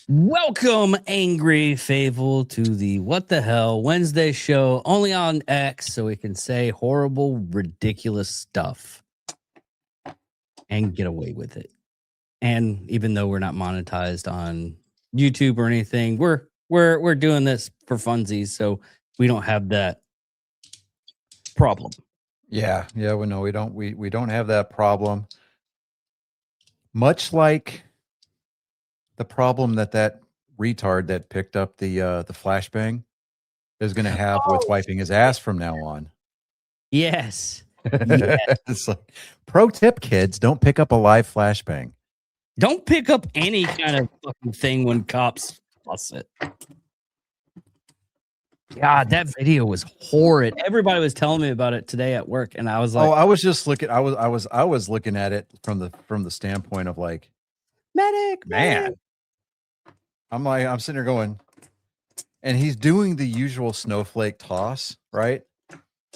Welcome, Angry Fable, to the What the Hell Wednesday show, only on X, so we can say horrible, ridiculous stuff and get away with it. And even though we're not monetized on YouTube or anything, we're doing this for funsies, so we don't have that problem. Yeah, well, no, we don't have that problem. Much like the problem that retard that picked up the flashbang is going to have with wiping his ass from now on. Yes. It's like, pro tip, kids, don't pick up a live flashbang. Don't pick up any kind of fucking thing when cops fuss it. God, that video was horrid. Everybody was telling me about it today at work, and I was like, I was just looking. I was looking at it from the standpoint of like, medic, man. I'm sitting there going, and he's doing the usual snowflake toss, right?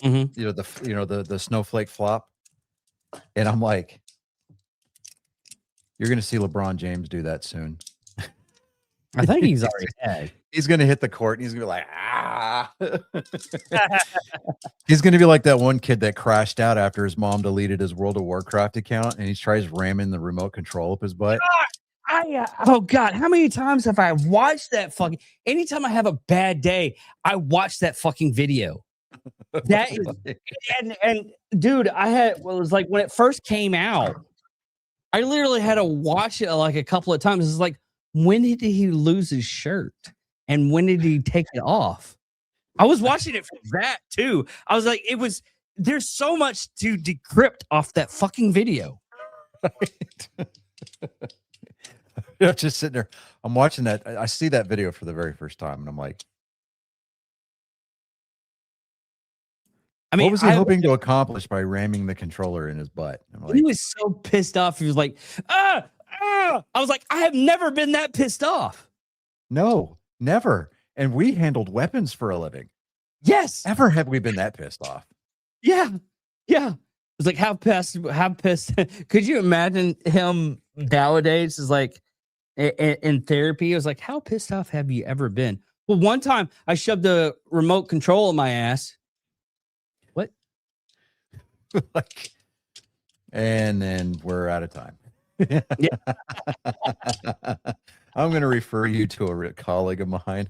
Mm-hmm. The snowflake flop, and I'm like, you're going to see LeBron James do that soon. I think he's already had. He's going to hit the court and he's going to be like, ah. He's going to be like that one kid that crashed out after his mom deleted his World of Warcraft account and he tries ramming the remote control up his butt. Oh God, how many times have I watched that fucking? Anytime I have a bad day, I watch that fucking video. That is, and dude, it was like when it first came out, I literally had to watch it like a couple of times. It's like, when did he lose his shirt? And when did he take it off? I was watching it for that too. I was like, there's so much to decrypt off that fucking video. I'm just sitting there. I'm watching that. I see that video for the very first time, and I'm like, what was he hoping to accomplish by ramming the controller in his butt? Like, he was so pissed off. He was like, I was like, I have never been that pissed off. No, never. And we handled weapons for a living. Yes. Ever have we been that pissed off? Yeah. It was like, how pissed. Could you imagine him nowadays is like in therapy? It was like, how pissed off have you ever been? Well, one time I shoved the remote control in my ass. What? And then we're out of time. Yeah. I'm going to refer you to a colleague of mine.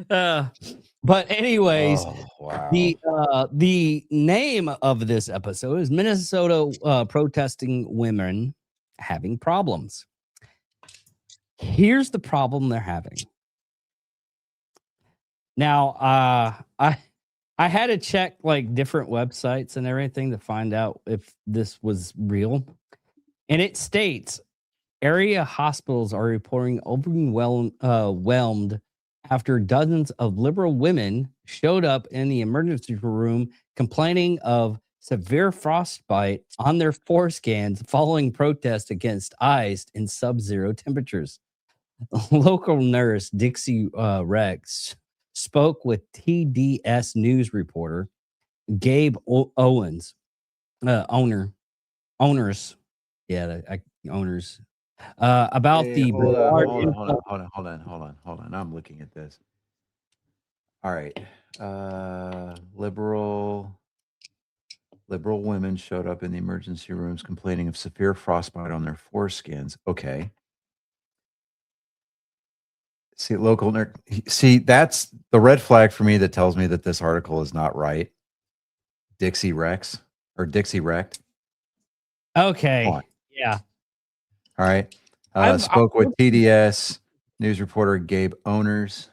But anyways, wow. The name of this episode is Minnesota protesting women having problems. Here's the problem they're having. Now, I had to check like different websites and everything to find out if this was real. And it states area hospitals are reporting overwhelmed after dozens of liberal women showed up in the emergency room complaining of severe frostbite on their foreskins following protests against ice in sub-zero temperatures. Local nurse Dixie Rex spoke with TDS news reporter Gabe Owens, owners about the hold on. I'm looking at this. All right. Liberal women showed up in the emergency rooms complaining of severe frostbite on their foreskins. Okay. See, that's the red flag for me that tells me that this article is not right. Dixie Rex or Dixie Wrecked. Okay. Yeah. All right. Spoke with TDS news reporter Gabe Owners.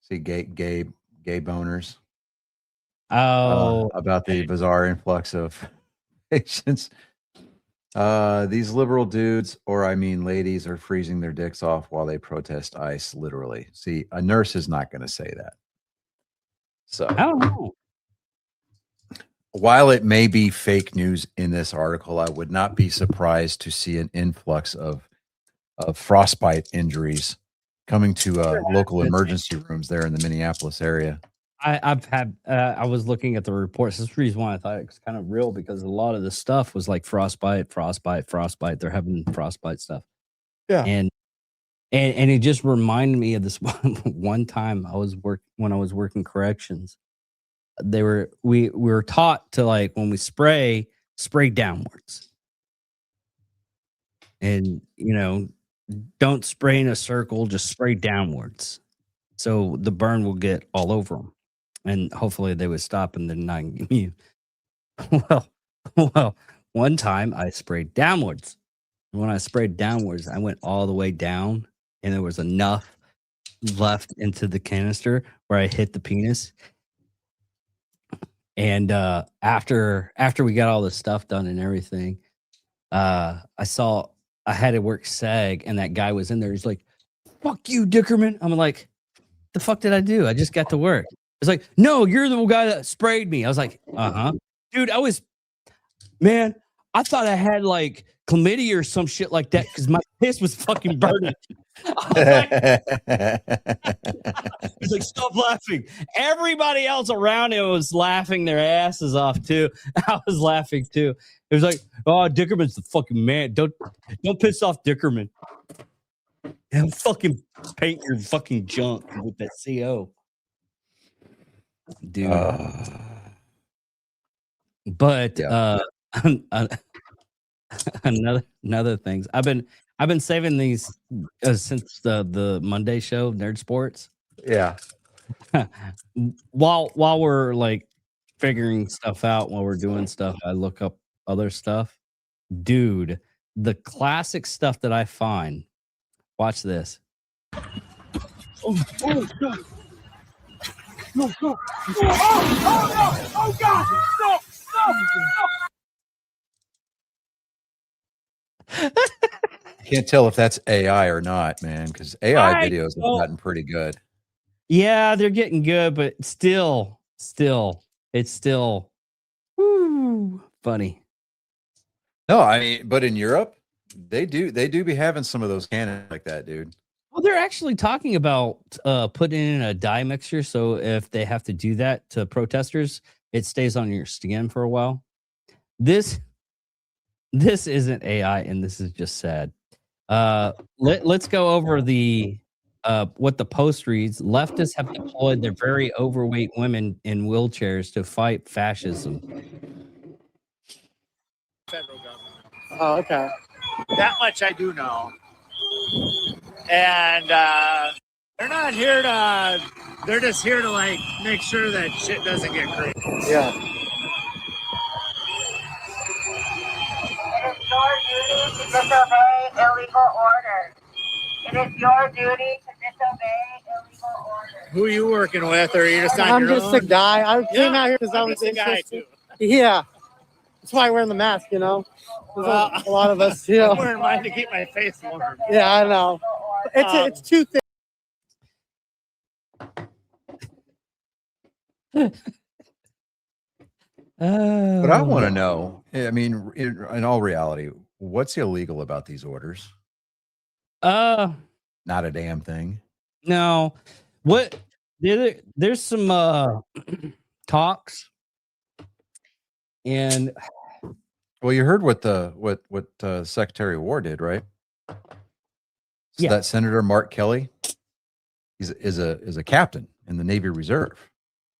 See, Gabe Owners. Oh. About the bizarre influx of patients. These liberal dudes, or I mean ladies, are freezing their dicks off while they protest ICE, literally. See, a nurse is not going to say that. So I don't know. While it may be fake news in this article, I would not be surprised to see an influx of frostbite injuries coming to local emergency rooms there in the Minneapolis area. I've had I was looking at the reports. This is the reason why I thought it was kind of real because a lot of the stuff was like frostbite. They're having frostbite stuff. Yeah. And it just reminded me of this one time when I was working corrections. We were taught to, like, when we spray downwards. And, don't spray in a circle, just spray downwards. So the burn will get all over them. And hopefully they would stop and then not give you. Well, one time I sprayed downwards. And when I sprayed downwards, I went all the way down and there was enough left into the canister where I hit the penis. And after we got all the stuff done and everything, I had to work SEG and that guy was in there. He's like, "Fuck you, Dickerman." I'm like, "The fuck did I do? I just got to work." It's like, "No, you're the guy that sprayed me." I was like, "Uh-huh." Dude, I thought I had like chlamydia or some shit like that because my piss was fucking burning. He's like, "Stop laughing." Everybody else around him was laughing their asses off too. I was laughing too. It was like, "Oh, Dickerman's the fucking man. Don't piss off Dickerman. And fucking paint your fucking junk with that CO." Dude. But Yeah. another things. I've been saving these since the Monday show, Nerd Sports. Yeah. While we're like figuring stuff out, while we're doing stuff, I look up other stuff. Dude, the classic stuff that I find. Watch this. Oh God. No. Oh God. No. Can't tell if that's AI or not, man, because AI videos have gotten pretty good. Yeah, they're getting good, but still, it's still funny. No, I mean, but in Europe, they do be having some of those cannons like that, dude. Well, they're actually talking about putting in a dye mixture, so if they have to do that to protesters, it stays on your skin for a while. This isn't AI, and this is just sad. Let's go over the what the post reads. Leftists have deployed their very overweight women in wheelchairs to fight fascism. Federal government. Oh, okay. That much I do know. And they're not here to. They're just here to like make sure that shit doesn't get crazy. Yeah. It is your duty to disobey illegal orders. It is your duty to disobey illegal orders. Who are you working with, or are you just on I'm your just own? a guy. I came out here because I was a guy interested. too. Yeah. That's why I'm wearing the mask, you know? Well, a lot of us, you know. I'm wearing mine to keep my face warm. Yeah, I know. It's two things. But I want to know, I mean, in all reality, what's illegal about these orders? Not a damn thing. No. What there's some talks, and well, you heard what Secretary of War did, right? So yeah. That Senator Mark Kelly, is a captain in the Navy Reserve.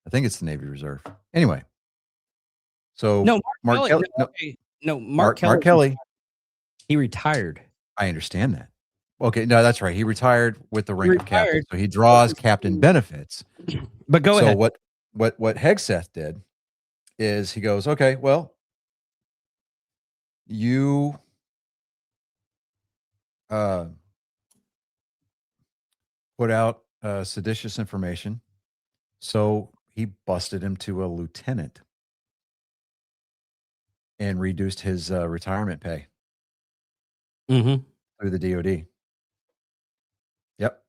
I think it's the Navy Reserve. Anyway, so no, Mark Kelly. Mark Kelly. He retired. I understand that. Okay, no, that's right. He retired with the rank of captain, so he draws captain benefits. But go ahead. So what Hegseth did is he goes, okay, well, you put out seditious information, so he busted him to a lieutenant and reduced his retirement pay through the DOD. Yep.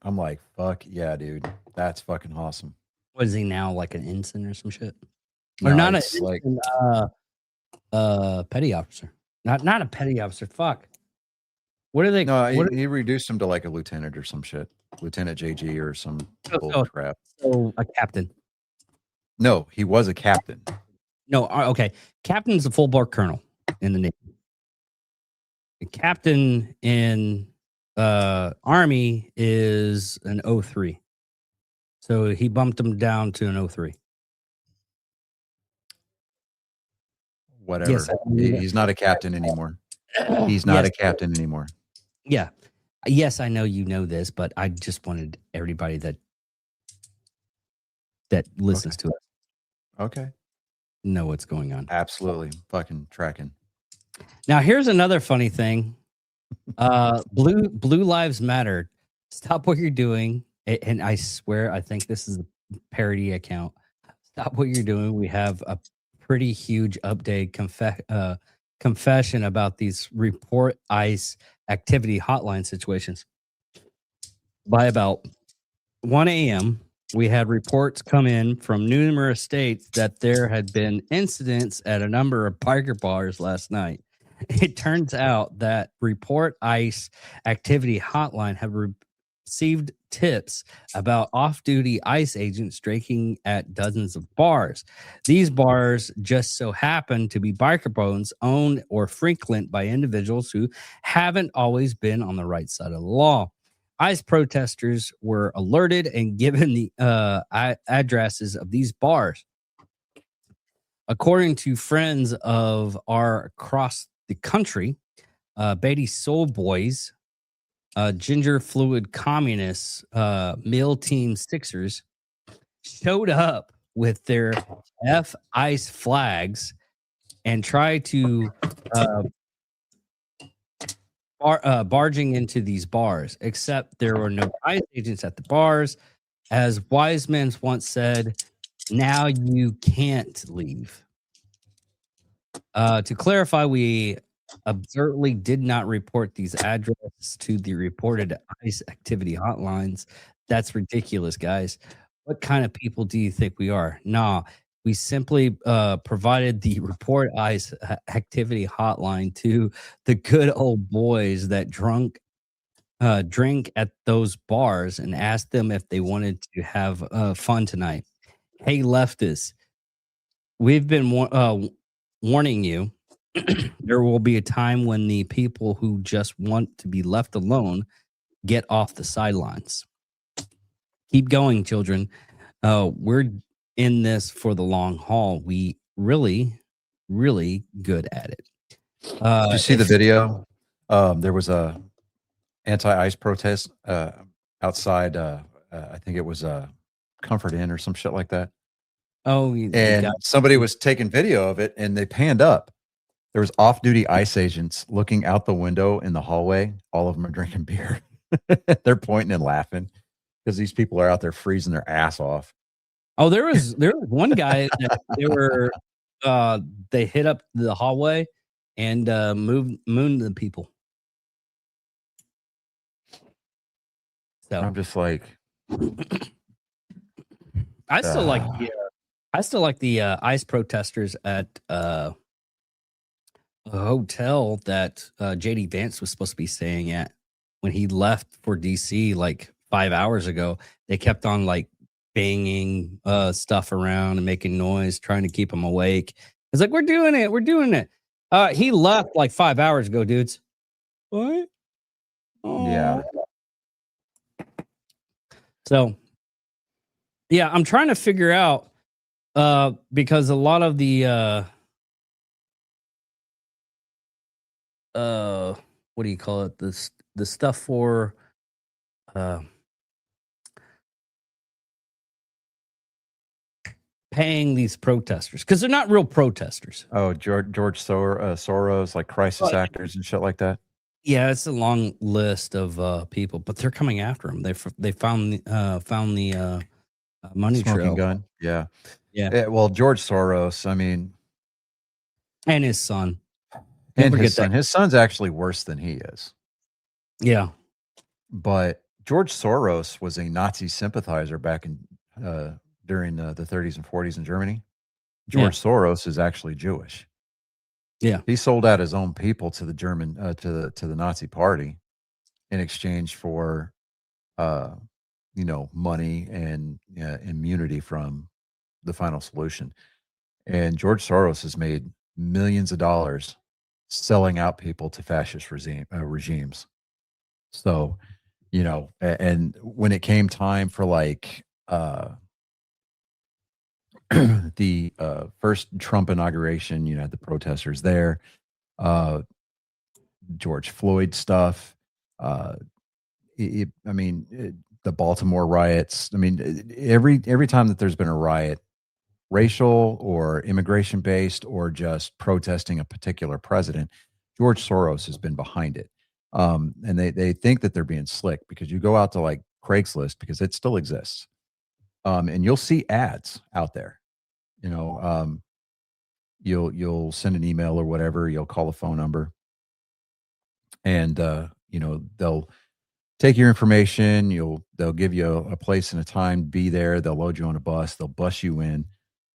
I'm like, fuck yeah, dude. That's fucking awesome. Was he now like an ensign or some shit? No, Or not it's like petty officer. Not a petty officer. Fuck. What are they? No, what he reduced him to like a lieutenant or some shit, Lieutenant JG or some bull so- crap. so a captain? No, he was a captain. No, okay. Captain's a full bar colonel in the Navy. The captain in Army is an 03. So he bumped him down to an 03. Whatever. Yes, I knew that. He's not a captain anymore. He's not a captain anymore. Yeah. Yes, I know you know this, but I just wanted everybody that listens to it Okay. know what's going on. Absolutely. Fucking tracking. Now, here's another funny thing. Blue Lives Matter. Stop what you're doing. And I swear, I think this is a parody account. Stop what you're doing. We have a pretty huge update confession about these report ICE activity hotline situations. By about 1 a.m., we had reports come in from numerous states that there had been incidents at a number of biker bars last night. It turns out that Report ICE activity hotline have received tips about off-duty ICE agents drinking at dozens of bars. These bars just so happen to be biker bones owned or frequented by individuals who haven't always been on the right side of the law. ICE protesters were alerted and given the addresses of these bars. According to friends of our across the country, Beatty Soul Boys, Ginger Fluid Communists, Meal Team Sixers showed up with their F ICE flags and tried to barging into these bars, except there were no ICE agents at the bars. As Wiseman once said, now you can't leave. To clarify, we absurdly did not report these addresses to the reported ICE activity hotlines. That's ridiculous, guys. What kind of people do you think we are? Nah, we simply provided the report ICE activity hotline to the good old boys that drink at those bars and asked them if they wanted to have fun tonight. Hey, leftists, we've been warning you. There will be a time when the people who just want to be left alone get off the sidelines. Keep going, children. We're in this for the long haul. We really good at it. Did you see the video? There was a anti-ICE protest outside. I think it was a Comfort Inn or some shit like that. Oh, and somebody was taking video of it, and they panned up. There was off-duty ICE agents looking out the window in the hallway. All of them are drinking beer. They're pointing and laughing because these people are out there freezing their ass off. Oh, there was one guy that they hit up the hallway and mooned the people. So I'm just like, I still like the ICE protesters at a hotel that JD Vance was supposed to be staying at when he left for DC like 5 hours ago. They kept on like banging stuff around and making noise, trying to keep him awake. It's like, we're doing it. He left like 5 hours ago, dudes. What? Oh. yeah. So, yeah, I'm trying to figure out because a lot of the what do you call it? The stuff for paying these protesters, because they're not real protesters. Oh, George Soros, like crisis actors and shit like that. Yeah, it's a long list of people, but they're coming after him. They found the money Smoking trail. gun. Yeah. Yeah. Well, George Soros, I mean, And his son. and forget his son. that. His son's actually worse than he is. Yeah. But George Soros was a Nazi sympathizer back in during the 30s and 40s in Germany. George Soros is actually Jewish. Yeah. He sold out his own people to the German to the Nazi party. in exchange for, money and immunity from the final solution. And George Soros has made millions of dollars selling out people to fascist regimes. So, and when it came time for like the first Trump inauguration, had the protesters there, George Floyd stuff, the Baltimore riots. I mean, every time that there's been a riot, racial or immigration based or just protesting a particular president, George Soros has been behind it. And they think that they're being slick because you go out to like Craigslist, because it still exists. And you'll see ads out there. You'll send an email or whatever, you'll call a phone number, and they'll take your information, they'll give you a place and a time to be there, they'll load you on a bus, they'll bus you in.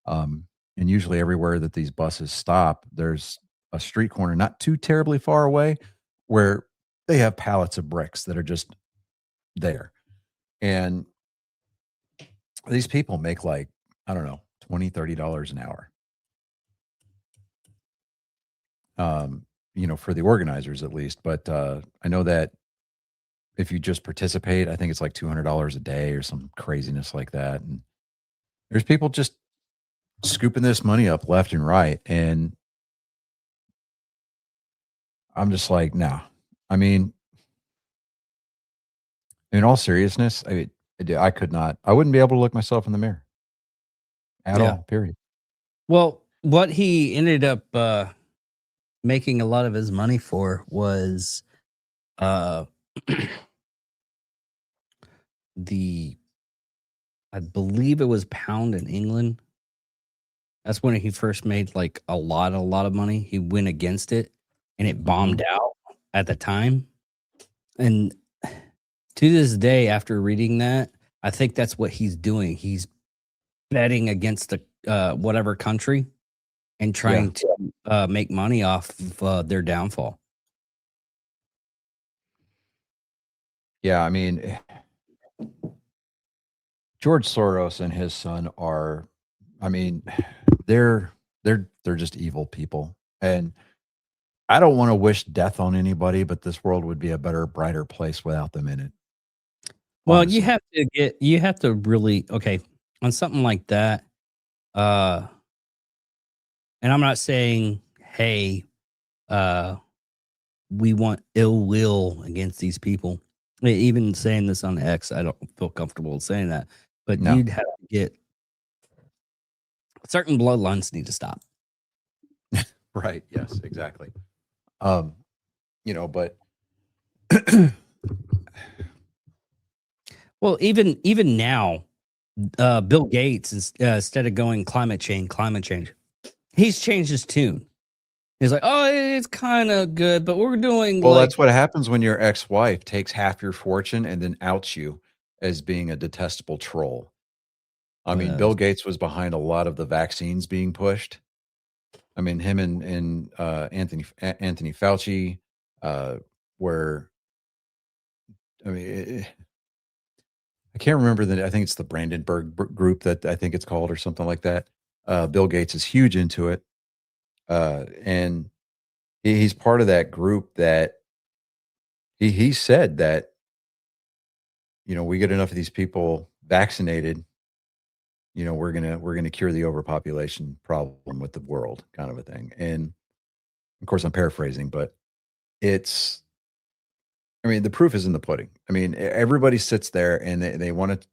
And usually everywhere that these buses stop, there's a street corner not too terribly far away where they have pallets of bricks that are just there. And these people make like, I don't know, $20, $30 an hour. For the organizers at least. But I know that if you just participate, I think it's like $200 a day or some craziness like that. And there's people just scooping this money up left and right. And I'm just like, nah. I mean, in all seriousness, I wouldn't be able to look myself in the mirror at all, period. Well, what he ended up making a lot of his money for was I believe it was pound in England. That's when he first made like a lot of money. He went against it and it bombed out at the time. And to this day, after reading that, I think that's what he's doing. He's betting against the whatever country and trying to make money off of their downfall. Yeah, I mean, George Soros and his son are, I mean, they're just evil people. And I don't want to wish death on anybody, but this world would be a better, brighter place without them in it. Well, Honestly. you have to really, okay, on something like that, and I'm not saying, hey, we want ill will against these people. Even saying this on X, I don't feel comfortable saying that. But No. you'd have to get certain bloodlines need to stop. Right. Yes, exactly. But Well, even now, Bill Gates instead of going climate change, he's changed his tune. He's like, oh, it's kind of good, but we're doing. well, like, that's what happens when your ex-wife takes half your fortune and then outs you as being a detestable troll. I mean, Yes. Bill Gates was behind a lot of the vaccines being pushed. I mean, him and Anthony Fauci were. I mean, I can't remember I think it's the Brandenburg group that I think it's called or something like that. Bill Gates is huge into it, and he's part of that group that he said that we get enough of these people vaccinated, we're gonna cure the overpopulation problem with the world, kind of a thing. And of course, I'm paraphrasing, but it's. I mean, the proof is in the pudding. I mean, everybody sits there and they want to,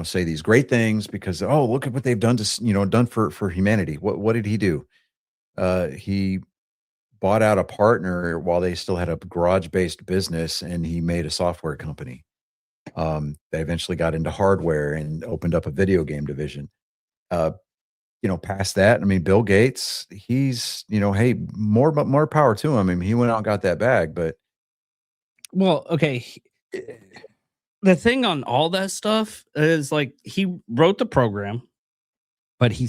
say these great things because, oh, look at what they've done done for humanity. What did he do? He bought out a partner while they still had a garage-based business, and he made a software company. They eventually got into hardware and opened up a video game division. Past that, I mean, Bill Gates, he's, hey, more power to him. I mean, he went out and got that bag, but. Well, okay. The thing on all that stuff is like he wrote the program, but he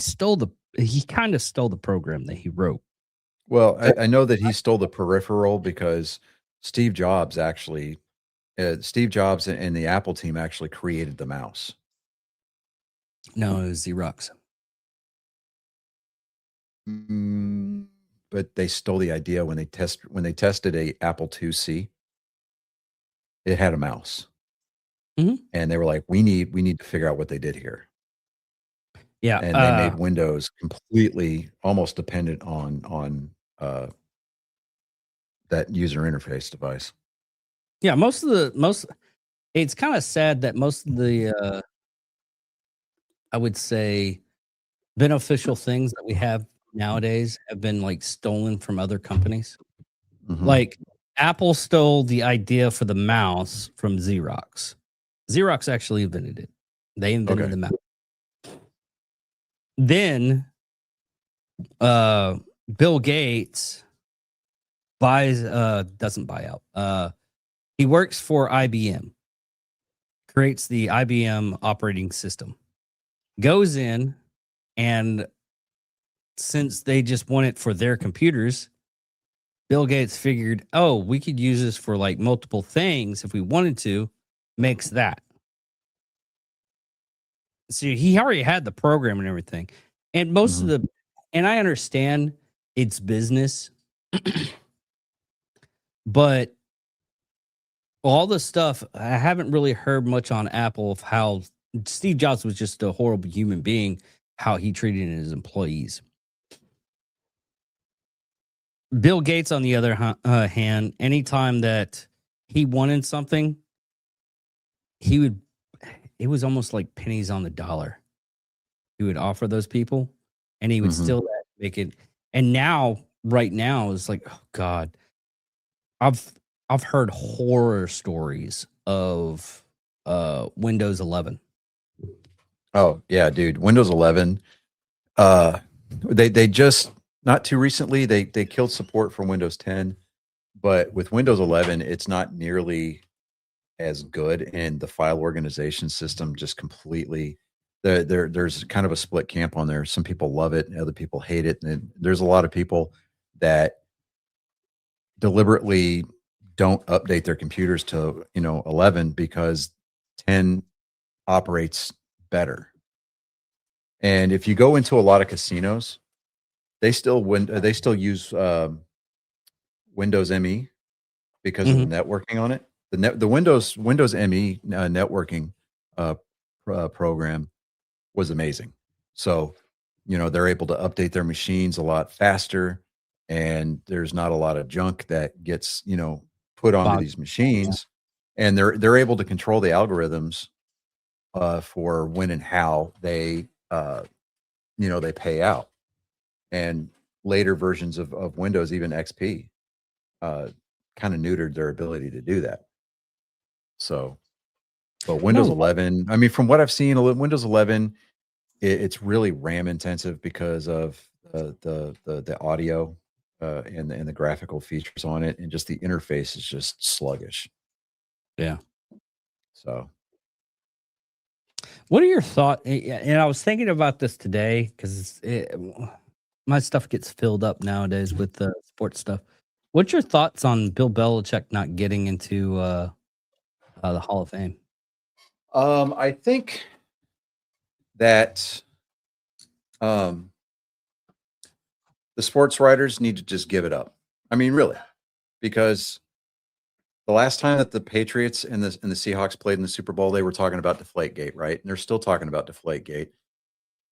kind of stole the program that he wrote. Well, I know that he stole the peripheral because Steve Jobs actually Steve Jobs and the Apple team actually created the mouse. No, it was Xerox. But they stole the idea when they tested a Apple IIc. It had a mouse, Mhm. and they were like, "We need to figure out what they did here." Yeah. And they made Windows completely almost dependent on that user interface device. Yeah, it's kind of sad that most of the I would say beneficial things that we have nowadays have been like stolen from other companies. Mhm. Like Apple stole the idea for the mouse from Xerox. Xerox actually invented it. They invented Okay. the mouse. Then Bill Gates doesn't buy out. He works for IBM, creates the IBM operating system, goes in, and since they just want it for their computers, Bill Gates figured, oh, we could use this for like multiple things if we wanted to, makes that. So he already had the program and everything. And most of and I understand it's business, but all the stuff, I haven't really heard much on Apple of how Steve Jobs was just a horrible human being, how he treated his employees. Bill Gates, on the other hand, anytime that he wanted something, it was almost like pennies on the dollar. He would offer those people, and he would still make it. And right now, it's like, oh God, I've heard horror stories of Windows 11. Oh yeah, dude. Windows 11. They just not too recently they killed support for Windows 10, but with Windows 11, it's not nearly as good, and the file organization system just completely. There's kind of a split camp on there. Some people love it, and other people hate it, and there's a lot of people that deliberately don't update their computers to 11 because 10 operates better. And if you go into a lot of casinos, they still use Windows ME because of the networking on it. The Windows ME networking program was amazing. So, they're able to update their machines a lot faster, and there's not a lot of junk that gets put onto these machines, and they're able to control the algorithms for when and how they they pay out. And later versions of Windows, even XP, kind of neutered their ability to do that. So, but Windows 11, I mean, from what I've seen, Windows 11, it's really RAM intensive because of the audio and the graphical features on it, and just the interface is just sluggish. Yeah. So, what are your thoughts? And I was thinking about this today because my stuff gets filled up nowadays with sports stuff. What's your thoughts on Bill Belichick not getting into the Hall of Fame? I think that the sports writers need to just give it up. I mean, really, because the last time that the Patriots and the Seahawks played in the Super Bowl, they were talking about Deflategate, right? And they're still talking about Deflategate.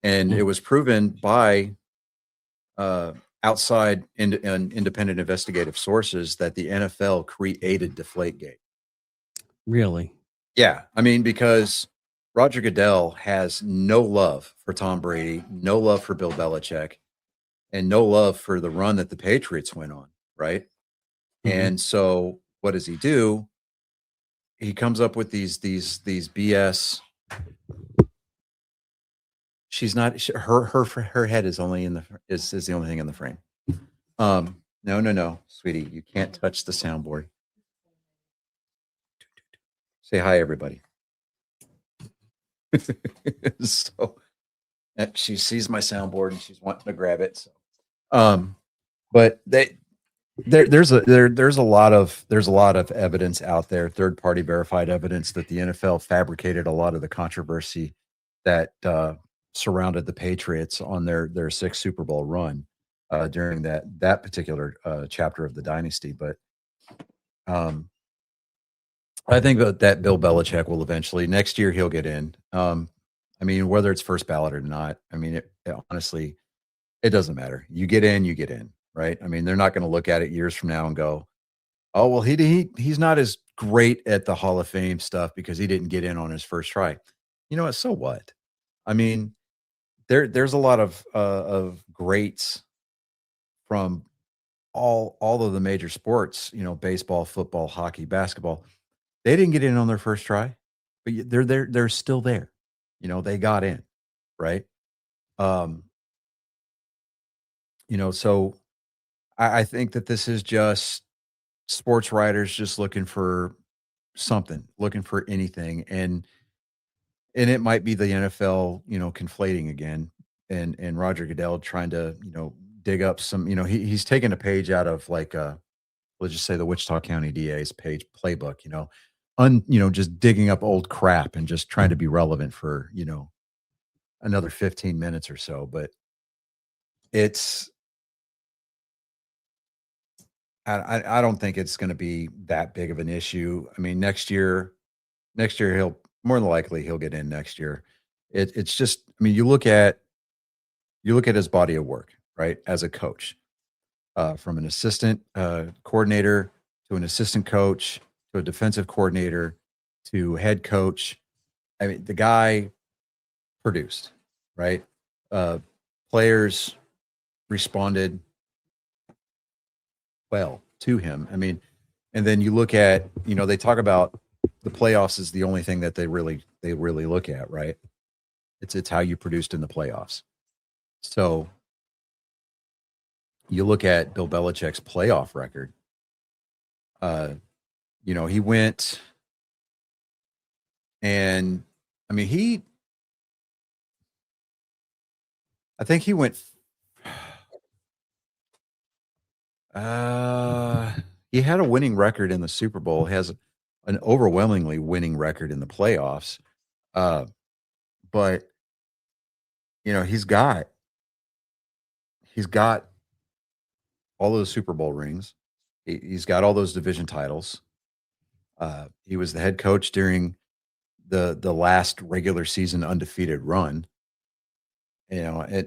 And it was proven by outside and independent investigative sources that the NFL created Deflategate. Really? Yeah. I mean, because Roger Goodell has no love for Tom Brady, no love for Bill Belichick, and no love for the run that the Patriots went on, right? And so what does he do? He comes up with these BS. She's not her head is only is the only thing in the frame. No, sweetie, you can't touch the soundboard. Say hi, everybody. So she sees my soundboard and she's wanting to grab it. So, but there's a lot of evidence out there, third party verified evidence that the NFL fabricated a lot of the controversy that surrounded the Patriots on their sixth Super Bowl run during that particular chapter of the dynasty. But I think that Bill Belichick will eventually next year he'll get in. I mean, whether it's first ballot or not, I mean, honestly, it doesn't matter. You get in, right? I mean, they're not going to look at it years from now and go, "Oh, well, he's not as great at the Hall of Fame stuff because he didn't get in on his first try." You know what? So what? I mean, there's a lot of greats from all of the major sports. You know, baseball, football, hockey, basketball. They didn't get in on their first try, but they're still there. You know, they got in, right? You know, so I think that this is just sports writers just looking for something, looking for anything, and it might be the NFL, you know, conflating again, and Roger Goodell trying to, you know, dig up some, you know, he's taking a page out of like let's just say the Wichita County DA's playbook, you know, just digging up old crap and just trying to be relevant for, you know, another 15 minutes or so. But I don't think it's going to be that big of an issue. I mean, next year he'll more than likely he'll get in next year. It's just, I mean, you look at his body of work, right? As a coach, from an assistant coordinator to an assistant coach to a defensive coordinator to head coach. I mean, the guy produced, right? Players responded well to him. I mean, and then you look at, you know, they talk about the playoffs is the only thing that they really look at, right? It's how you produced in the playoffs. So you look at Bill Belichick's playoff record. You know, he went and I mean, I think he went he had a winning record in the Super Bowl, has an overwhelmingly winning record in the playoffs. But you know, he's got all those Super Bowl rings. He's got all those division titles. He was the head coach during the last regular season undefeated run. You know,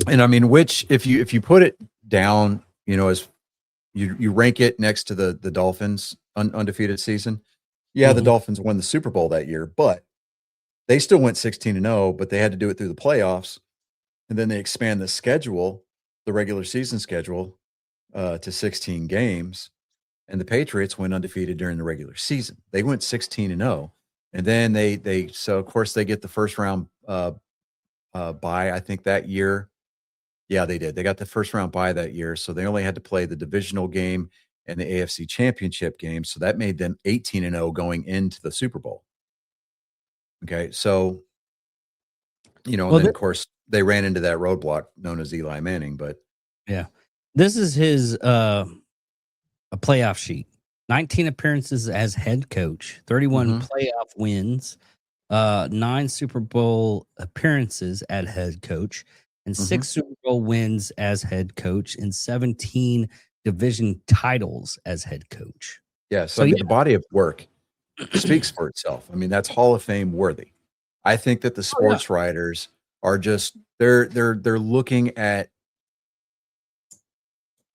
and I mean, which if you put it down, you know, as you rank it next to the Dolphins undefeated season. Yeah, the Dolphins won the Super Bowl that year, but they still went 16-0, but they had to do it through the playoffs. And then they expand the schedule, the regular season schedule, to 16 games. And the Patriots went undefeated during the regular season. They went 16-0. And then so of course they get the first round bye, I think that year. Yeah, they did. They got the first round bye that year. So they only had to play the divisional game and the AFC championship game. So that made them 18-0 going into the Super Bowl. Okay. So, you know, and then of course they ran into that roadblock known as Eli Manning, but yeah, this is his, a playoff sheet, 19 appearances as head coach, 31 playoff wins, 9 Super Bowl appearances at head coach, and 6 Super Bowl wins as head coach, and 17 division titles as head coach. Yeah. So the body of work speaks for itself. I mean, that's Hall of Fame worthy. I think that the sports writers are just, they're looking at,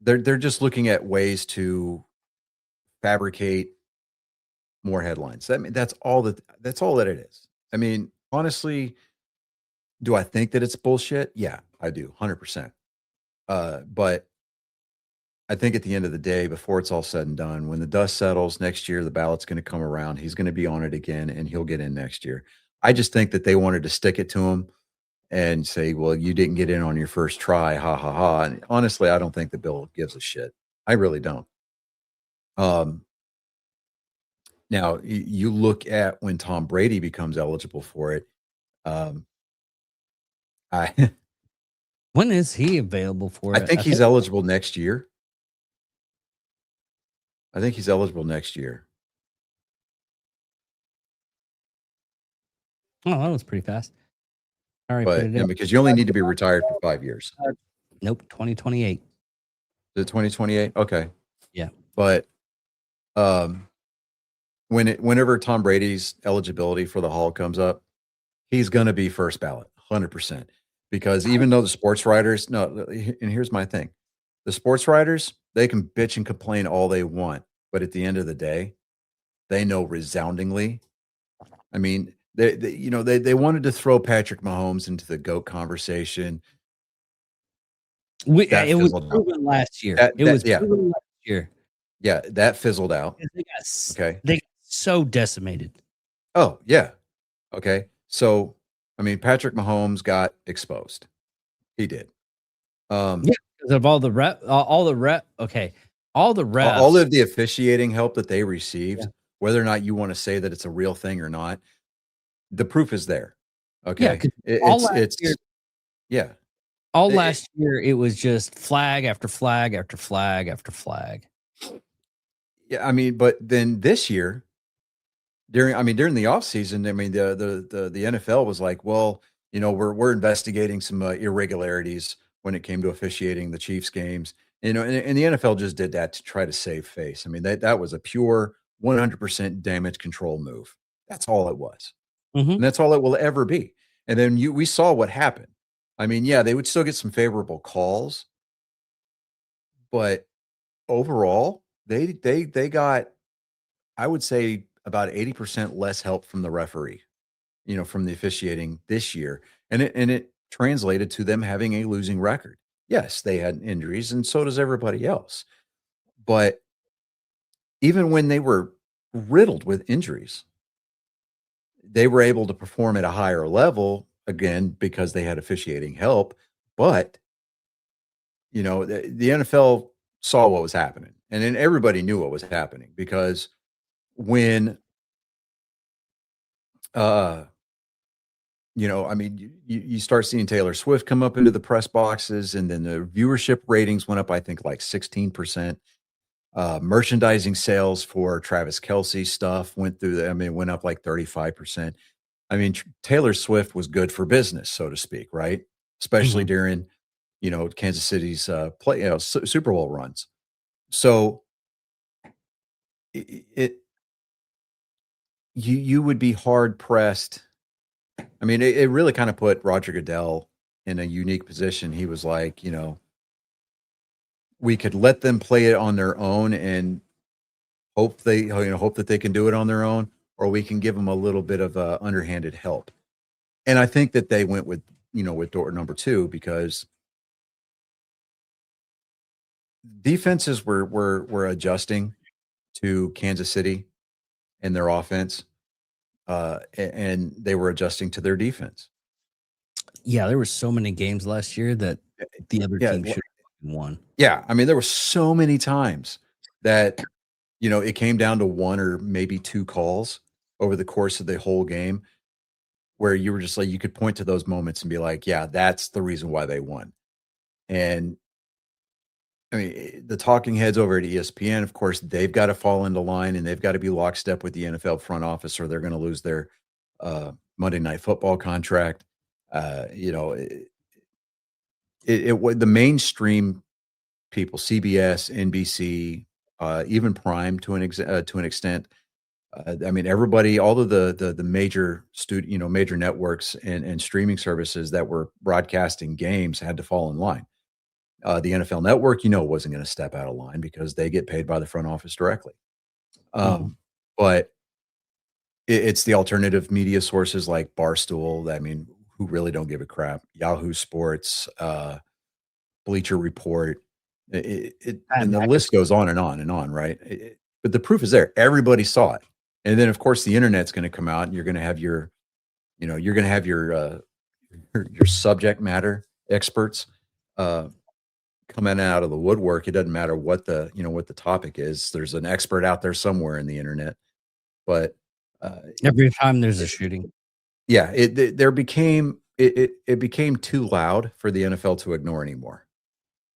they're just looking at ways to fabricate more headlines. I mean, that's all that it is. I mean, honestly, do I think that it's bullshit? Yeah, I do, 100%. But I think at the end of the day, before it's all said and done, when the dust settles next year, the ballot's going to come around. He's going to be on it again, and he'll get in next year. I just think that they wanted to stick it to him and say, well, you didn't get in on your first try. Ha, ha, ha. And honestly, I don't think the Bill gives a shit. I really don't. Now, you look at when Tom Brady becomes eligible for it. When is he available for it? I think he's eligible next year. I think he's eligible next year. Oh, that was pretty fast. All right, But put it in. because you only need to be retired for 5 years. Nope, 2028. Is it 2028? Okay. Yeah. But whenever Tom Brady's eligibility for the Hall comes up, he's going to be first ballot, 100%. Because even though the sports writers, and here's my thing, the sports writers, they can bitch and complain all they want, but at the end of the day, they know resoundingly. I mean, they wanted to throw Patrick Mahomes into the GOAT conversation. That It was fizzled out. proven last year. That- It was yeah. proven last year. Yeah, that fizzled out. Okay. They got so decimated. Oh, yeah. Okay. So, I mean, Patrick Mahomes got exposed. He did. Yeah, because of all the refs. All the refs. All of the officiating help that they received, Yeah. whether or not you want to say that it's a real thing or not, the proof is there. Yeah, Okay. 'cause It's yeah. all it- last year, it was just flag after flag after flag after flag. Yeah. I mean, but then this year, during the offseason, I mean, the NFL was like, well, we're investigating some irregularities when it came to officiating the Chiefs games. And the NFL just did that to try to save face. I mean, that was a pure 100% damage control move. That's all it was. Mhm. And that's all it will ever be. And then we saw what happened. I mean, yeah, they would still get some favorable calls, but overall, they got, I would say, about 80% less help from the referee, from the officiating this year. And it translated to them having a losing record. Yes, they had injuries, and so does everybody else. But even when they were riddled with injuries, they were able to perform at a higher level, again, because they had officiating help. But, the NFL saw what was happening, and then everybody knew what was happening, because when, I mean, you start seeing Taylor Swift come up into the press boxes, and then the viewership ratings went up, I think, like 16%. Merchandising sales for Travis Kelce stuff went up like 35%. I mean, Taylor Swift was good for business, so to speak, right? Especially during, Kansas City's Super Bowl runs. So you would be hard pressed. I mean, it really kind of put Roger Goodell in a unique position. He was like, we could let them play it on their own and hope that they can do it on their own, or we can give them a little bit of underhanded help. And I think that they went with door number 2, because defenses were adjusting to Kansas City and their offense, and they were adjusting to their defense. Yeah, there were so many games last year that the other team should have won. Yeah, I mean, there were so many times that it came down to 1 or maybe 2 calls over the course of the whole game, where you were just like, you could point to those moments and be like, yeah, that's the reason why they won. And I mean, the talking heads over at ESPN, of course, they've got to fall into line, and they've got to be lockstep with the NFL front office, or they're going to lose their Monday Night Football contract. The mainstream people, CBS, NBC, even Prime to an extent. I mean, everybody, all of the major major networks and streaming services that were broadcasting games had to fall in line. The NFL Network, wasn't going to step out of line, because they get paid by the front office directly. But it's the alternative media sources like Barstool, I mean, who really don't give a crap. Yahoo Sports, Bleacher Report, and the list goes on and on and on, right? But the proof is there. Everybody saw it. And then, of course, the internet's going to come out, and you're going to have your subject matter experts coming out of the woodwork. It doesn't matter what the topic is. There's an expert out there somewhere in the internet. But Every time there's a shooting. yeah, it became too loud for the NFL to ignore anymore.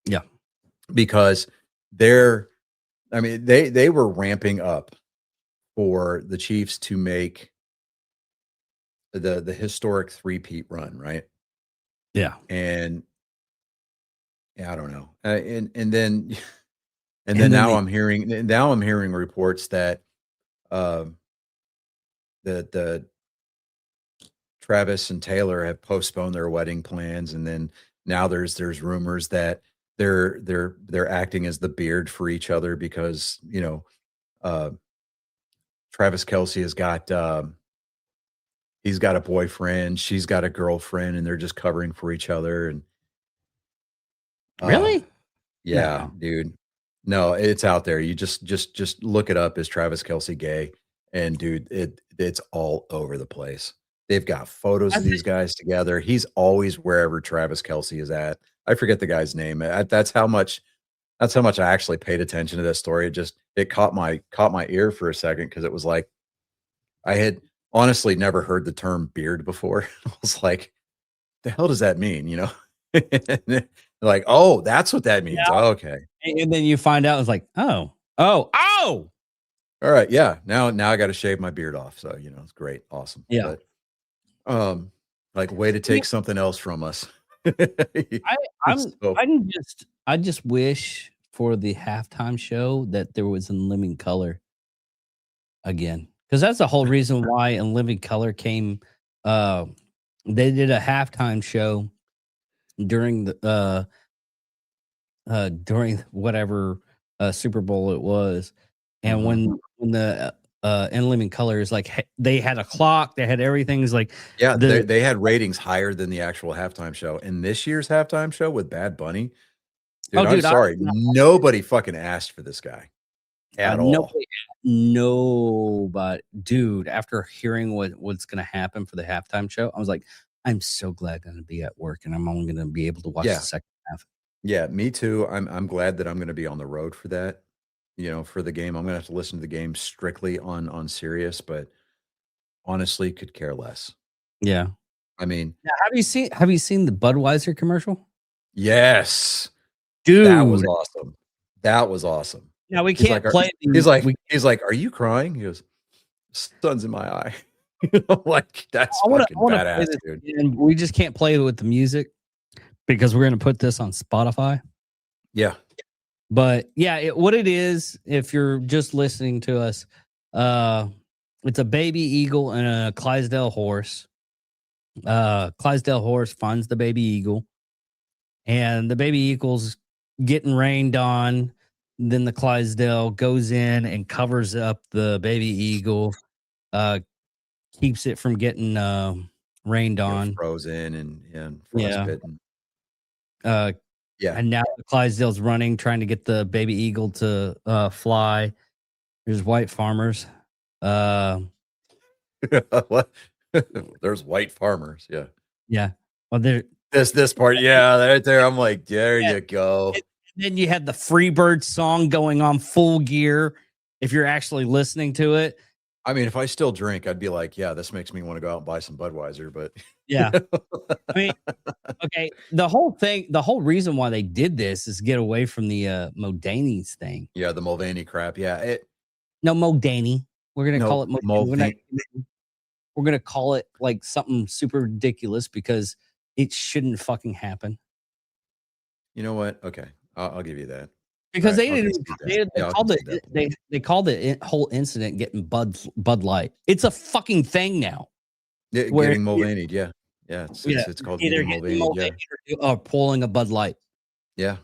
Yeah. Because their I mean, they were ramping up for the Chiefs to make the historic three-peat run, right? Yeah. And yeah, I don't know. And then and And then then now they- I'm hearing reports that um the Travis and Taylor have postponed their wedding plans, and then now there's rumors that they're acting as the beard for each other because uh Travis Kelsey has got he's got a boyfriend, she's got a girlfriend, and they're just covering for each other. And Really? yeah, No. dude. No, it's out there. You just look it up. Is Travis Kelsey gay? And dude, it's all over the place. They've got photos I of these guys together. He's always wherever Travis Kelsey is at. I forget the guy's name. That's how much I actually paid attention to this story. It caught my ear for a second because it was like I had honestly never heard the term beard before. I was like, the hell does that mean? Like, oh, that's what that means. Yeah. Oh, okay. And then you find out it's like, oh. All right. Yeah. Now I got to shave my beard off. So, it's great. Awesome. Yeah. But, like way to take something else from us. I just wish for the halftime show that there was in living color again. Because that's the whole reason why in living color came they did a halftime show during the during whatever Super Bowl it was. And when the in living colors, like they had a clock, they had everything. Is like, yeah, they had ratings higher than the actual halftime show. And this year's halftime show with Bad Bunny, dude, I'm sorry, nobody fucking asked for this guy at all. No, but dude, after hearing what's going to happen for the halftime show, I was like, I'm so glad I'm going to be at work and I'm only going to be able to watch the second half. Yeah, me too. I'm glad that I'm going to be on the road for that. For the game, I'm going to have to listen to the game strictly on Sirius, but honestly, could care less. Yeah. I mean, now, have you seen the Budweiser commercial? Yes, dude, that was awesome. That was awesome. Now we can't play. He's like, are you crying? He goes, sun's in my eye. Like that's fucking badass, dude. And we just can't play with the music because we're going to put this on Spotify. Yeah. But yeah, what it is, if you're just listening to us, it's a baby eagle and a Clydesdale horse. Clydesdale horse finds the baby eagle, and the baby eagle's getting rained on. Then the Clydesdale goes in and covers up the baby eagle, keeps it from getting rained on, frozen and frostbitten. Yeah. And now the Clydesdale's running, trying to get the baby eagle to fly. There's white farmers. What? There's white farmers. Yeah. Yeah. Well, there. This part. Yeah. Right there. I'm like, there you go. And then you had the Freebird song going on full gear. If you're actually listening to it. I mean, if I still drink, I'd be like, yeah, this makes me want to go out and buy some Budweiser, but yeah. I mean, okay. The whole reason why they did this is get away from the Mulvaney's thing. Yeah, the Mulvaney crap. Yeah. Mulvaney. We're gonna call it Mulvaney. We're gonna call it like something super ridiculous because it shouldn't fucking happen. You know what? Okay. I'll give you that. Because they called the whole incident getting Bud Light. It's a fucking thing now. Yeah, getting Mulvaney, yeah. It's called either getting Mulvaney or pulling a Bud Light. Yeah,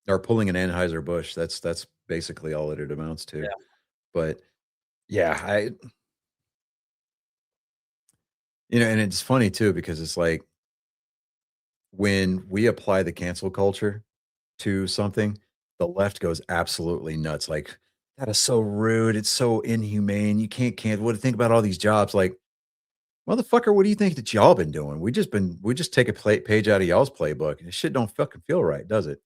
or pulling an Anheuser-Busch. That's basically all it amounts to. Yeah. But yeah, and it's funny too because it's like when we apply the cancel culture to something, the left goes absolutely nuts. Like, that is so rude. It's so inhumane. You can't what to think about all these jobs. Like, motherfucker, what do you think that y'all been doing? We just take a page out of y'all's playbook, and this shit don't fucking feel right, does it?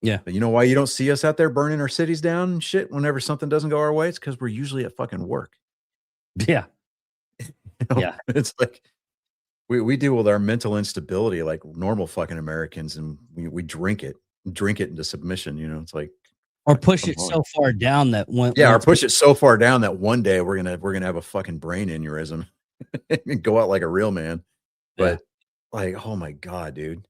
Yeah. But you know why you don't see us out there burning our cities down and shit whenever something doesn't go our way? It's because we're usually at fucking work. Yeah. Yeah. It's like we deal with our mental instability like normal fucking Americans, and we drink it into submission. It's like, Or push Come it on. so far down that when Yeah, or once- push it so far down that one day we're gonna have a fucking brain aneurysm and go out like a real man. Yeah. But like, oh my god, dude.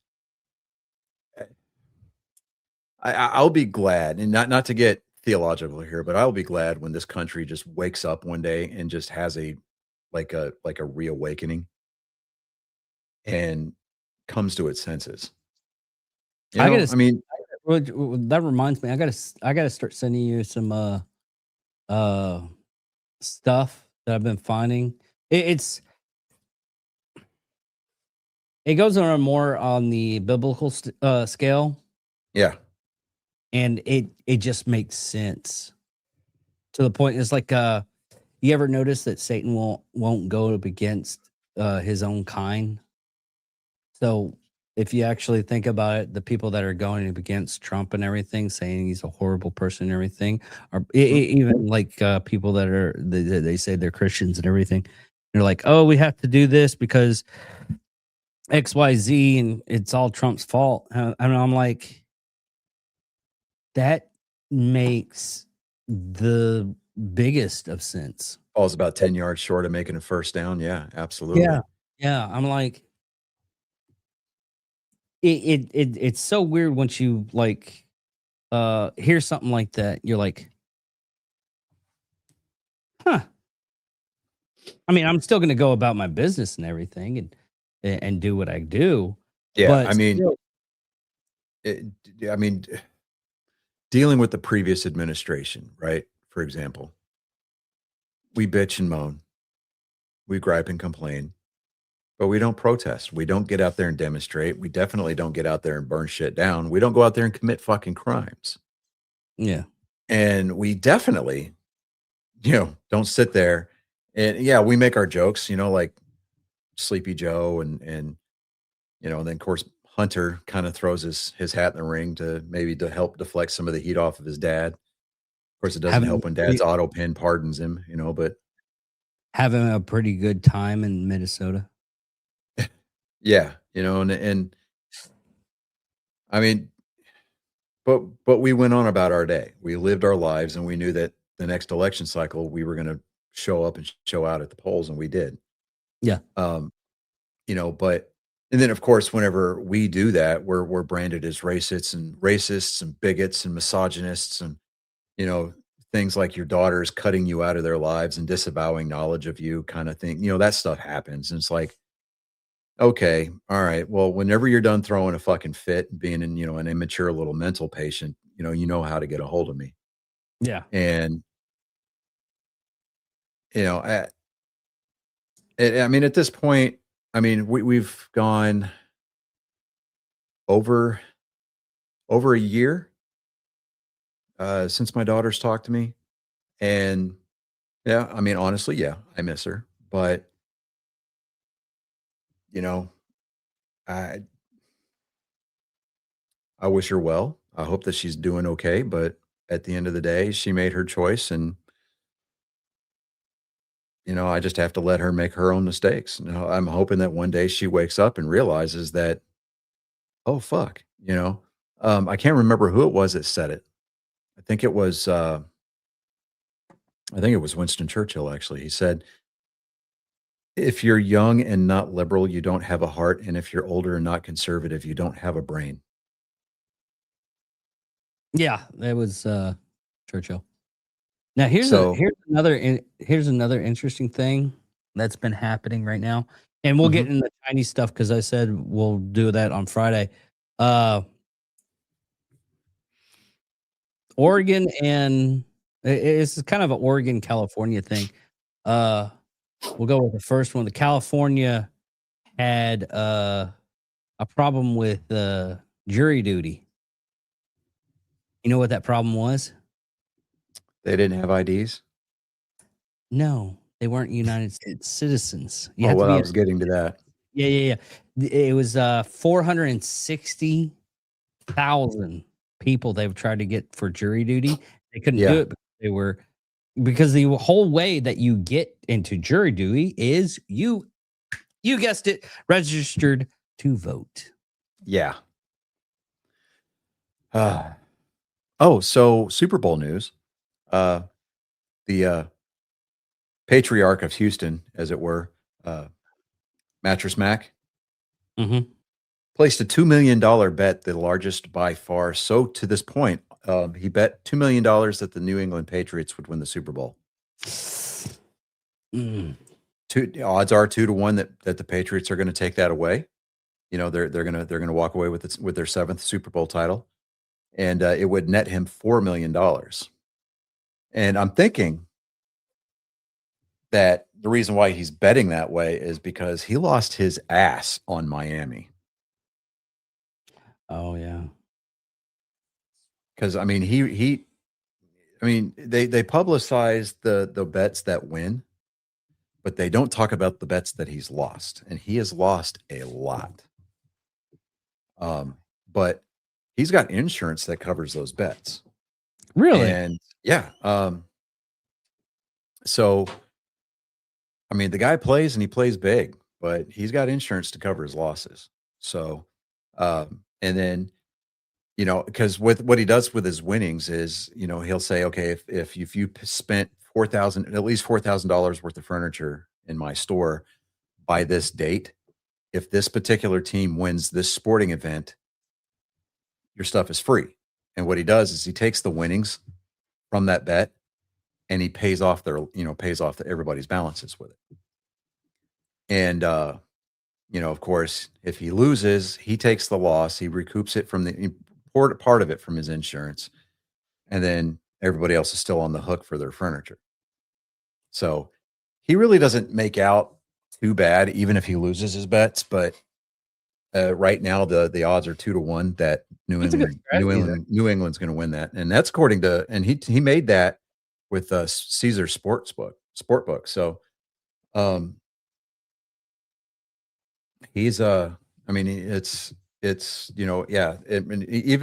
I'll be glad, and not to get theological here, but I'll be glad when this country just wakes up one day and just has a reawakening and comes to its senses. You I know, gotta I mean, that reminds me, I gotta start sending you some stuff that I've been finding. It goes on more on the biblical scale, yeah, and it just makes sense to the point. It's like you ever notice that Satan won't go up against his own kind? So if you actually think about it, the people that are going up against Trump and everything, saying he's a horrible person and everything, or even like people that are they say they're Christians and everything, they're like, oh, we have to do this because XYZ and it's all Trump's fault. And I'm like, that makes the biggest of sense. falls about 10 yards short of making a first down. Yeah, absolutely. Yeah. I'm like, it's so weird once you like hear something like that. You're like, huh. I mean, I'm still gonna go about my business and everything and do what I do. Yeah, But I mean, still- I mean, dealing with the previous administration, right? For example, we bitch and moan, we gripe and complain, but we don't protest. We don't get out there and demonstrate. We definitely don't get out there and burn shit down. We don't go out there and commit fucking crimes. yeah. And we definitely, don't sit there and yeah, we make our jokes, like Sleepy Joe and then of course Hunter kind of throws his hat in the ring to help deflect some of the heat off of his dad. Of course, it doesn't Having help when dad's auto pen pardons him, but Having a pretty good time in Minnesota. yeah, and I mean, but we went on about our day. We lived our lives and we knew that the next election cycle we were going to show up and show out at the polls, and we did. Yeah. But and then of course, whenever we do that, we're branded as racists and bigots and misogynists and things like your daughter's cutting you out of their lives and disavowing knowledge of you kind of thing. That stuff happens. And it's like, okay, all right. Well, whenever you're done throwing a fucking fit and being an immature little mental patient, you know how to get a hold of me. Yeah. And I mean, at this point, I mean, we've gone over a year since my daughter's talked to me. And yeah, I mean, honestly, yeah, I miss her, but I wish her well. I hope that she's doing okay, but at the end of the day, she made her choice, and I just have to let her make her own mistakes. I'm hoping that one day she wakes up and realizes that, oh fuck, I can't remember who it was that said it. I think it was Winston Churchill, actually. He said, if you're young and not liberal, you don't have a heart. And if you're older and not conservative, you don't have a brain. Yeah, that was Churchill. Now here's So- here's another interesting thing that's been happening right now, and we'll get into the Chinese stuff because I said we'll do that on Friday. Oregon and it's kind of an Oregon California thing. We'll go with the first one. The California had a problem with jury duty. You know what that problem was? They didn't have IDs. No, they weren't United States citizens. I was getting to that. Yeah. It was 460,000 people they've tried to get for jury duty. They couldn't do it because the whole way that you get into jury duty is you guessed it, registered to vote. Yeah. Oh, so Super Bowl news. The patriarch of Houston, as it were, Mattress Mac, Mm-hmm. placed a $2 million bet, the largest by far. So to this point, he bet $2 million that the New England Patriots would win the Super Bowl. Mm. Odds are 2-1 that the Patriots are going to take that away. You know, they're gonna walk away with their 7th Super Bowl title, and it would net him $4 million. And I'm thinking that the reason why he's betting that way is because he lost his ass on Miami. Oh yeah. Because I mean, they publicize the bets that win, but they don't talk about the bets that he's lost, and he has lost a lot. But he's got insurance that covers those bets. Really? And yeah. So I mean, the guy plays and he plays big, but he's got insurance to cover his losses. So and then, you know, because with what he does with his winnings is, you know, he'll say, okay, if you spent at least $4,000 worth of furniture in my store by this date, if this particular team wins this sporting event, your stuff is free. And what he does is he takes the winnings from that bet and he pays off everybody's balances with it. And you know, of course, if he loses, he takes the loss, he recoups it from part of it from his insurance, and then everybody else is still on the hook for their furniture. So he really doesn't make out too bad, even if he loses his bets. But right now, the odds are 2-1 that New England's going to win that, and that's according to, and he made that with Caesar Sportbook. So he's I mean, it's you know, yeah. Even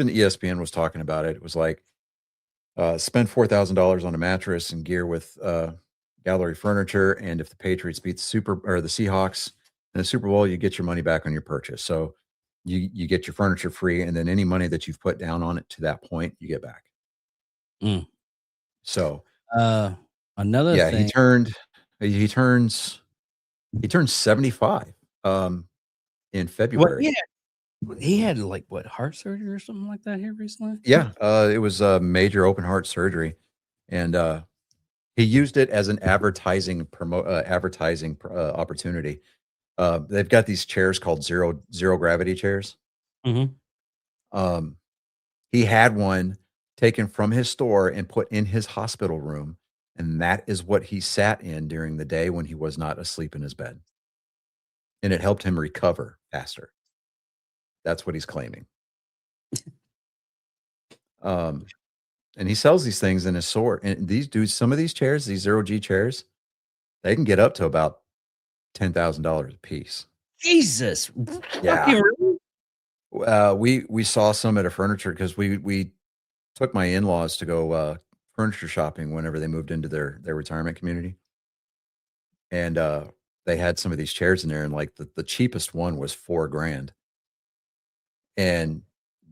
ESPN was talking about it. It was like spend $4,000 on a mattress and gear with gallery furniture, and if the Patriots beat the Seahawks in the Super Bowl, you get your money back on your purchase. So you get your furniture free, and then any money that you've put down on it to that point, you get back. So another thing. he turns 75 in February. He had like heart surgery or something like that here recently. Yeah, it was a major open heart surgery, and he used it as an advertising opportunity. They've got these chairs called zero gravity chairs. Mm-hmm. He had one taken from his store and put in his hospital room, and that is what he sat in during the day when he was not asleep in his bed, and it helped him recover faster. That's what he's claiming. And he sells these things in his store. And these dudes, some of these chairs, these zero-G chairs, they can get up to about $10,000 a piece. Jesus. Yeah. We saw some at a furniture because we took my in-laws to go furniture shopping whenever they moved into their retirement community. And they had some of these chairs in there, and like the cheapest one was $4,000. And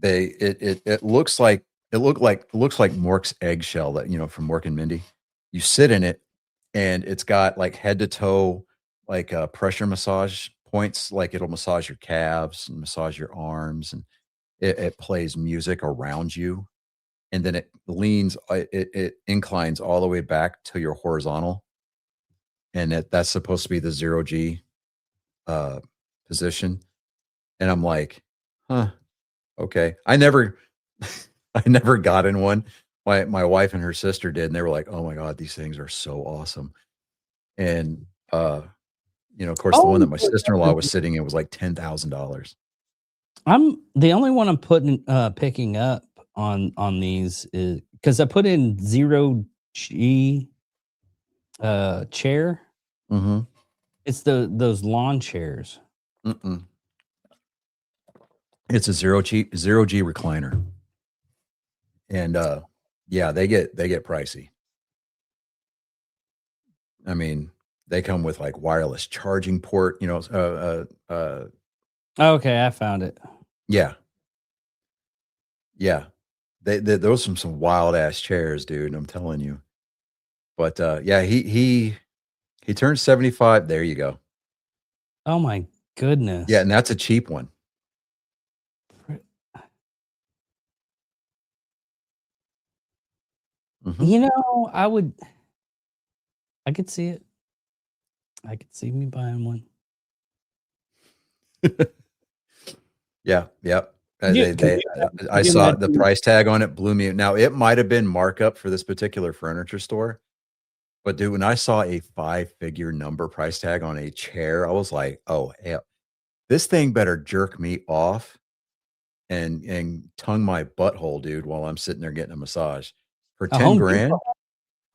it looks like Mork's eggshell, that, you know, from Mork and Mindy. You sit in it, and it's got like head to toe, like pressure massage points. Like it'll massage your calves and massage your arms, and it plays music around you, and then it inclines all the way back to your horizontal, and that's supposed to be the zero-G position. And I'm like, huh, okay. I never got in one. My wife and her sister did, and they were like, oh my God, these things are so awesome. And you know, of course, the one that my sister-in-law was sitting in was like $10,000. I'm the only one I'm picking up on these is because I put in zero-G chair. Mm-hmm. It's those lawn chairs. Mm-mm. It's a zero-G recliner. And yeah, they get pricey. I mean, they come with like wireless charging port, you know. Okay, I found it. Yeah. those are some wild ass chairs, dude. I'm telling you. But yeah, he turned 75. There you go. Oh my goodness. Yeah, and that's a cheap one. Mhm. You know, I could see it. I could see me buying one. Yeah, yep. Yeah, I you saw the imagine- price tag on it, blew me. Now it might have been markup for this particular furniture store, but dude, when I saw a 5-figure number price tag on a chair, I was like, "Oh hell, this thing better jerk me off and tongue my butthole, dude, while I'm sitting there getting a massage for 10 Home grand." Depot,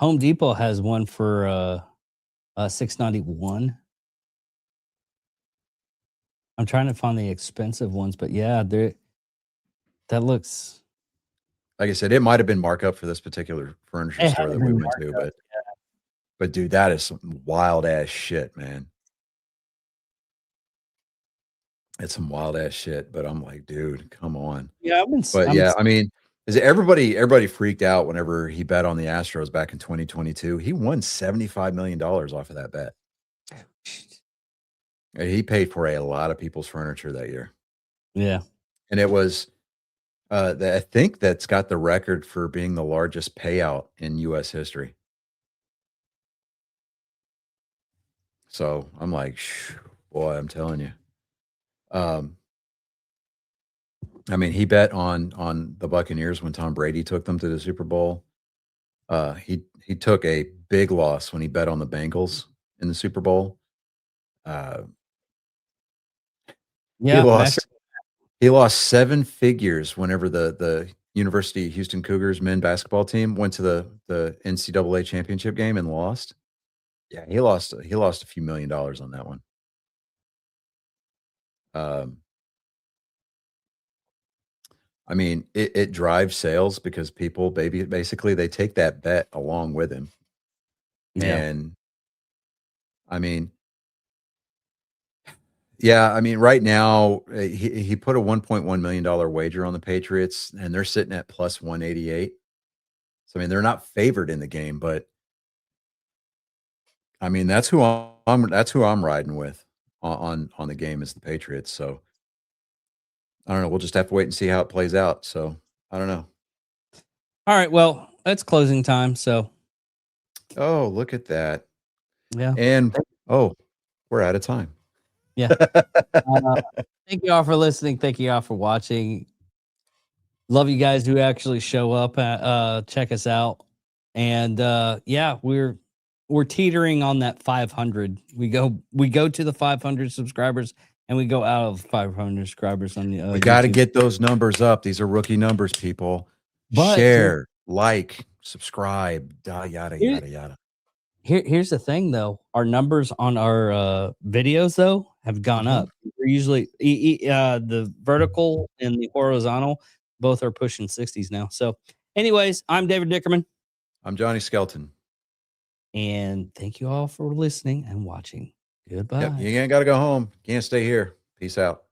Home Depot has one for $691. I'm trying to find the expensive ones, but yeah, that looks. Like I said, it might have been markup for this particular furniture It store had that to we be went to, markup, but dude, that is some wild ass shit, man. It's some wild ass shit, but I'm like, dude, come on. Yeah, But yeah, I mean, is everybody freaked out whenever he bet on the Astros back in 2022. He won $75 million off of that bet. And he paid for a lot of people's furniture that year. Yeah. And it was I think that's got the record for being the largest payout in US history. So I'm like, boy, I'm telling you. I mean, he bet on the Buccaneers when Tom Brady took them to the Super Bowl. He took a big loss when he bet on the Bengals in the Super Bowl. Yeah. He lost 7 figures whenever the University of Houston Cougars men basketball team went to the NCAA championship game and lost. Yeah, he lost a few $1 million on that one. I mean, it drives sales because people basically they take that bet along with him. Yeah. And I mean, yeah, I mean, right now he put a $1.1 million wager on the Patriots, and they're sitting at plus 188. So I mean, they're not favored in the game, but I mean, that's who I'm riding with on the game is the Patriots. So I don't know. We'll just have to wait and see how it plays out. So I don't know. All right. Well, it's closing time. So Oh, look at that. yeah. And we're out of time. Yeah. Thank you all for listening. Thank you all for watching. Love you guys who actually show up. Check us out. And yeah, we're teetering on that 500. We go to the 500 subscribers and we go out of 500 subscribers on the We got to YouTube. get those numbers up. These are rookie numbers, people. But share, like, subscribe, yada yada yada. Here's the thing though. Our numbers on our videos though have gone up. We're usually the vertical and the horizontal both are pushing 60s now. So anyways, I'm David Dickerman. I'm Johnny Skelton. And thank you all for listening and watching. Goodbye. Yep, you ain't got to go home. You can't stay here. Peace out.